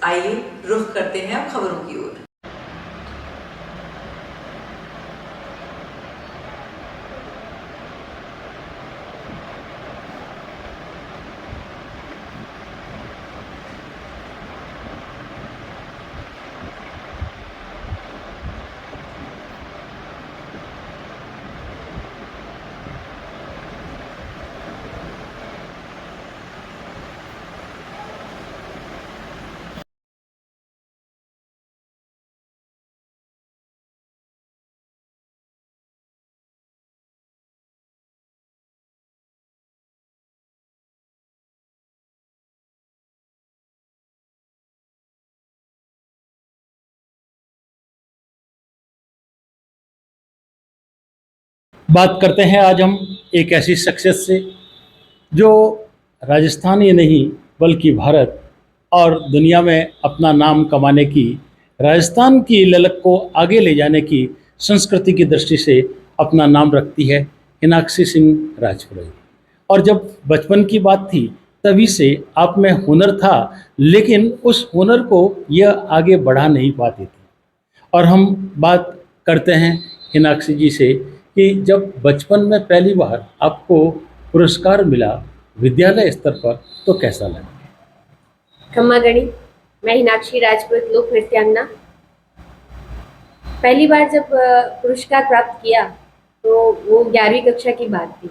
आइए रुख करते हैं अब खबरों की ओर। बात करते हैं आज हम एक ऐसी शख्सियत से जो राजस्थान ही नहीं बल्कि भारत और दुनिया में अपना नाम कमाने की, राजस्थान की ललक को आगे ले जाने की संस्कृति की दृष्टि से अपना नाम रखती है हिनाक्षी सिंह राजपुरोहित। और जब बचपन की बात थी तभी से आप में हुनर था, लेकिन उस हुनर को यह आगे बढ़ा नहीं पाती थी। और हम बात करते हैं हिनाक्षी जी से कि जब बचपन में पहली बार आपको पुरस्कार मिला विद्यालय स्तर पर तो कैसा लगा? खम्मा गणी। मैं हिनाक्षी राजपूत लोक नृत्यांगना। पहली बार जब पुरस्कार प्राप्त किया तो वो 11वीं कक्षा की बात थी।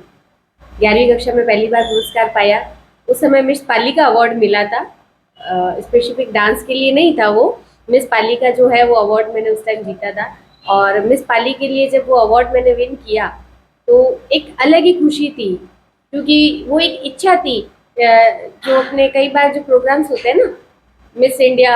11वीं कक्षा में पहली बार पुरस्कार पाया। उस समय मिस पालिका अवार्ड मिला था। स्पेसिफिक डांस के लिए नहीं था, वो मिस पालिका जो है वो अवार्ड मैंने उस टाइम जीता था। और मिस पाली के लिए जब वो अवार्ड मैंने विन किया तो एक अलग ही खुशी थी, क्योंकि वो एक इच्छा थी। जो अपने कई बार जो प्रोग्राम्स होते हैं ना, मिस इंडिया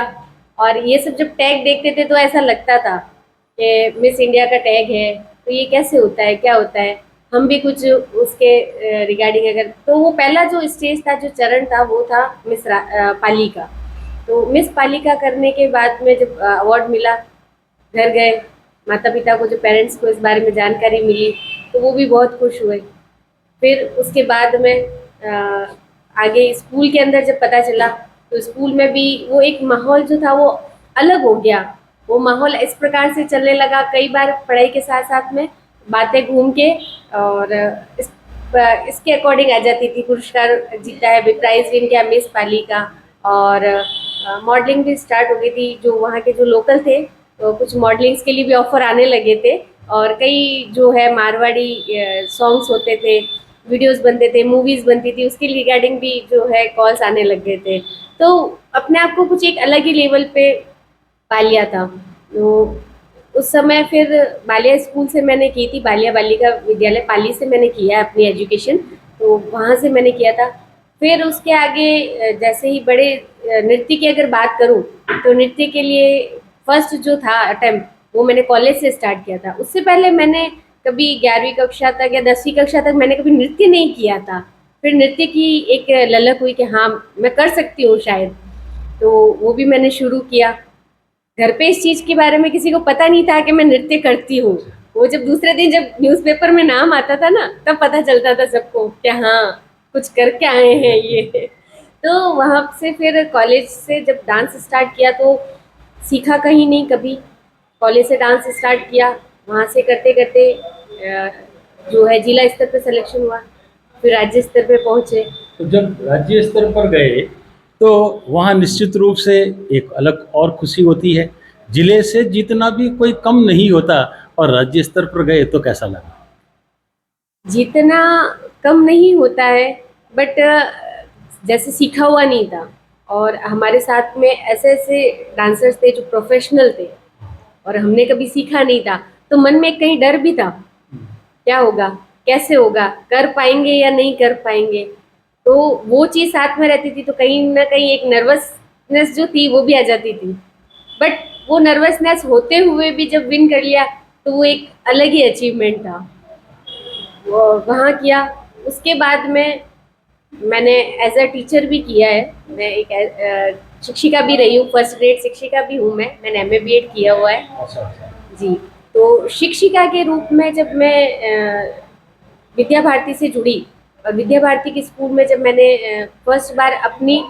और ये सब जब टैग देखते थे तो ऐसा लगता था कि मिस इंडिया का टैग है तो ये कैसे होता है, क्या होता है, हम भी कुछ उसके रिगार्डिंग अगर, तो वो पहला जो स्टेज था, जो चरण था, वो था मिस पाली का। तो मिस पाली का करने के बाद में जब अवार्ड मिला, घर गए, माता पिता को, जो पेरेंट्स को इस बारे में जानकारी मिली तो वो भी बहुत खुश हुए। फिर उसके बाद में आगे स्कूल के अंदर जब पता चला तो स्कूल में भी वो एक माहौल जो था वो अलग हो गया। वो माहौल इस प्रकार से चलने लगा, कई बार पढ़ाई के साथ साथ में बातें घूम के और इसके अकॉर्डिंग आ जाती थी। पुरस्कार जीता है, प्राइज विन किया मिस पाली का, और मॉडलिंग भी स्टार्ट हो गई थी। जो वहाँ के जो लोकल थे तो कुछ मॉडलिंग्स के लिए भी ऑफर आने लगे थे, और कई जो है मारवाड़ी सॉन्ग्स होते थे, वीडियोस बनते थे, मूवीज़ बनती थी, उसके रिगार्डिंग भी जो है कॉल्स आने लग गए थे। तो अपने आप को कुछ एक अलग ही लेवल पे पा लिया था। तो उस समय फिर बालिया स्कूल से मैंने की थी, बालिया बालिका विद्यालय पाली से मैंने किया है अपनी एजुकेशन, तो वहाँ से मैंने किया था। फिर उसके आगे जैसे ही बड़े नृत्य की अगर बात करूँ तो नृत्य के लिए फर्स्ट जो था अटेम्प्ट वो मैंने कॉलेज से स्टार्ट किया था। उससे पहले मैंने कभी 11वीं कक्षा तक या 10वीं कक्षा तक मैंने कभी नृत्य नहीं किया था। फिर नृत्य की एक ललक हुई कि हाँ मैं कर सकती हूँ शायद, तो वो भी मैंने शुरू किया। घर पे इस चीज़ के बारे में किसी को पता नहीं था कि मैं नृत्य करती हूँ। वो जब दूसरे दिन जब न्यूज़पेपर में नाम आता था ना, तब पता चलता था सबको कि हाँ कुछ करके आए हैं ये। तो वहाँ से फिर कॉलेज से जब डांस स्टार्ट किया तो सीखा कहीं नहीं कभी, कॉलेज से डांस स्टार्ट किया, वहाँ से करते करते जो है जिला स्तर पे सिलेक्शन हुआ, फिर राज्य स्तर पे पहुँचे। तो जब राज्य स्तर पर गए तो वहाँ निश्चित रूप से एक अलग और खुशी होती है। जिले से जीतना भी कोई कम नहीं होता, और राज्य स्तर पर गए तो कैसा लगा? जीतना कम नहीं होता है, बट जैसे सीखा हुआ नहीं था, और हमारे साथ में ऐसे ऐसे डांसर्स थे जो प्रोफेशनल थे और हमने कभी सीखा नहीं था, तो मन में कहीं डर भी था, क्या होगा, कैसे होगा, कर पाएंगे या नहीं कर पाएंगे। तो वो चीज़ साथ में रहती थी तो कहीं ना कहीं एक नर्वसनेस जो थी वो भी आ जाती थी। बट वो नर्वसनेस होते हुए भी जब विन कर लिया तो वो एक अलग ही अचीवमेंट था। वो वहाँ किया। उसके बाद में मैंने एज अ टीचर भी किया है। मैं एक शिक्षिका भी रही हूँ, फर्स्ट ग्रेड शिक्षिका भी हूँ। मैंने एमए बीएड किया हुआ है। अच्छा अच्छा। जी। तो शिक्षिका के रूप में जब मैं विद्या भारती से जुड़ी, और विद्या भारती के स्कूल में जब मैंने फर्स्ट बार अपनी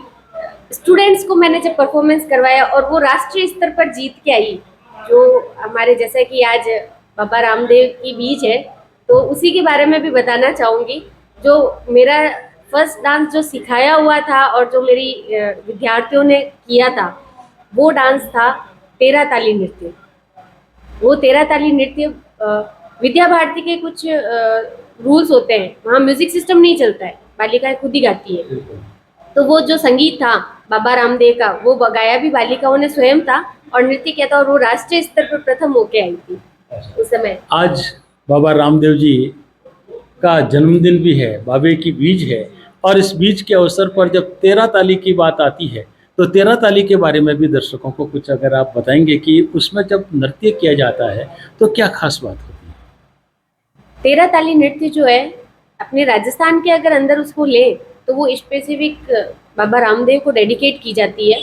स्टूडेंट्स को मैंने जब परफॉर्मेंस करवाया और वो राष्ट्रीय स्तर पर जीत के आई, जो हमारे जैसा कि आज बाबा रामदेव की बीज है, तो उसी के बारे में भी बताना चाहूँगी। जो मेरा फर्स्ट डांस जो सिखाया हुआ था और जो मेरी विद्यार्थियों ने किया था, वो डांस था तेरा ताली नृत्य। वो तेरा ताली नृत्य विद्या भारती के कुछ रूल्स होते हैं, वहाँ म्यूजिक सिस्टम नहीं चलता है, बालिकाएं खुद ही गाती है। तो वो जो संगीत था बाबा रामदेव का, वो गाया भी बालिकाओं ने स्वयं था और नृत्य किया था, और वो राष्ट्रीय स्तर पर प्रथम होके आई थी उस समय। आज बाबा रामदेव जी का जन्मदिन भी है, बाबे की बीज है, और इस बीज के अवसर पर जब तेरा ताली की बात आती है तो तेरा ताली के बारे में भी दर्शकों को कुछ अगर आप बताएंगे कि उसमें जब नृत्य किया जाता है तो क्या खास बात होती है? तेरा ताली नृत्य जो है अपने राजस्थान के अगर अंदर उसको ले तो वो स्पेसिफिक बाबा रामदेव को डेडिकेट की जाती है।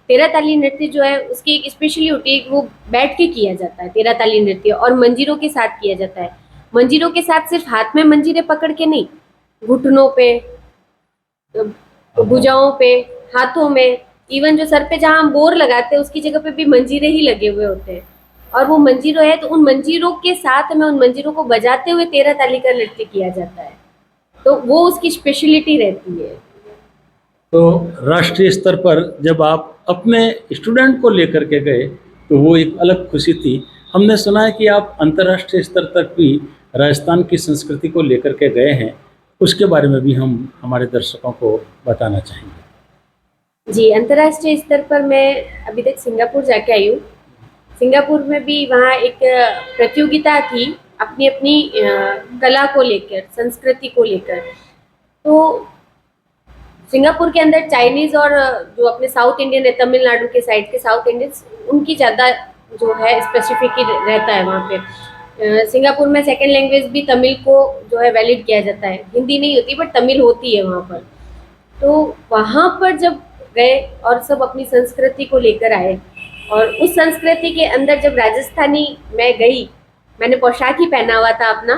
तेरा ताली नृत्य जो है उसकी एक स्पेशली होती है, वो बैठ के किया जाता है तेरा ताली नृत्य, और मंजीरों के साथ किया जाता है। मंजीरों के साथ सिर्फ हाथ में मंजीरें पकड़ के नहीं, घुटनों पे, भुजाओं पे, हाथों में, इवन जो सर पे जहाँ हम बोर लगाते हैं उसकी जगह पे भी मंजीरे ही लगे हुए होते हैं। और वो मंजीरों है तो उन मंजीरों के साथ में उन मंजीरों को बजाते हुए तेरा ताली का नृत्य किया जाता है, तो वो उसकी स्पेशलिटी रहती है। तो राष्ट्रीय स्तर पर जब आप अपने स्टूडेंट को लेकर के गए तो वो एक अलग खुशी थी। हमने सुना है कि आप अंतर्राष्ट्रीय स्तर तक भी राजस्थान की संस्कृति को लेकर के गए हैं, उसके बारे में भी हम हमारे दर्शकों को बताना चाहेंगे। जी, अंतर्राष्ट्रीय स्तर पर मैं अभी तक सिंगापुर जाके आई हूँ। सिंगापुर में भी वहाँ एक प्रतियोगिता थी अपनी अपनी कला को लेकर, संस्कृति को लेकर। तो सिंगापुर के अंदर चाइनीज़ और जो अपने साउथ इंडियन है, तमिलनाडु के साइड के साउथ इंडियंस, उनकी ज़्यादा जो है स्पेसिफिक ही रहता है वहाँ पे। सिंगापुर में सेकेंड लैंग्वेज भी तमिल को जो है वैलिड किया जाता है, हिंदी नहीं होती बट तमिल होती है वहाँ पर। तो वहाँ पर जब गए और सब अपनी संस्कृति को लेकर आए, और उस संस्कृति के अंदर जब राजस्थानी मैं गई, मैंने पोशाक ही पहना हुआ था अपना,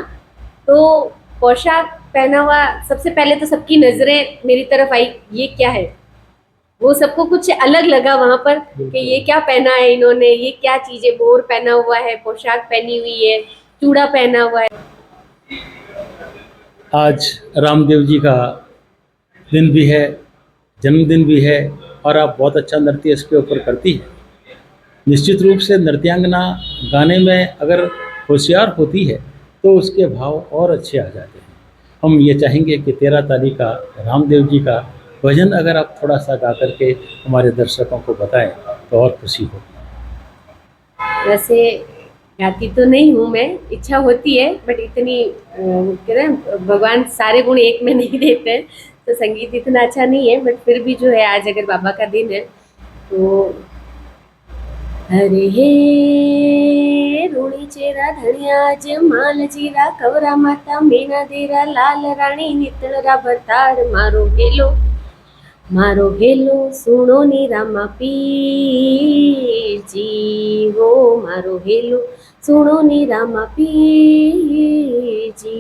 तो पोशाक पहना हुआ सबसे पहले तो सबकी नज़रें मेरी तरफ आई, ये क्या है, वो सबको कुछ अलग लगा वहाँ पर कि ये क्या पहना है इन्होंने, ये क्या चीज़ें, बोर पहना हुआ है, पोशाक पहनी हुई है, चूड़ा पहना हुआ है। आज रामदेव जी का दिन भी है, जन्मदिन भी है, और आप बहुत अच्छा नृत्य इसके ऊपर करती है। निश्चित रूप से नृत्यांगना गाने में अगर होशियार होती है तो उसके भाव और अच्छे आ जाते हैं। हम ये चाहेंगे कि तेरा ताली का रामदेव जी का भजन अगर आप थोड़ा सा गा करके हमारे दर्शकों को बताएं तो और खुशी हो। वैसे गाती तो नहीं हूँ मैं, इच्छा होती है, बट इतनी कहते हैं भगवान सारे गुण एक में नहीं देते हैं, तो संगीत इतना अच्छा नहीं है। बट फिर भी जो है आज अगर बाबा का दिन है तो हरे हे रूणी चेरा धनिया जमाल जीरा कवरा माता मीना देरा लाल रानी नितळरा भतार मारो हेलो सुनो नी रामा पीर जी हो, मारो हेलो सुनो नी रामा पीर जी।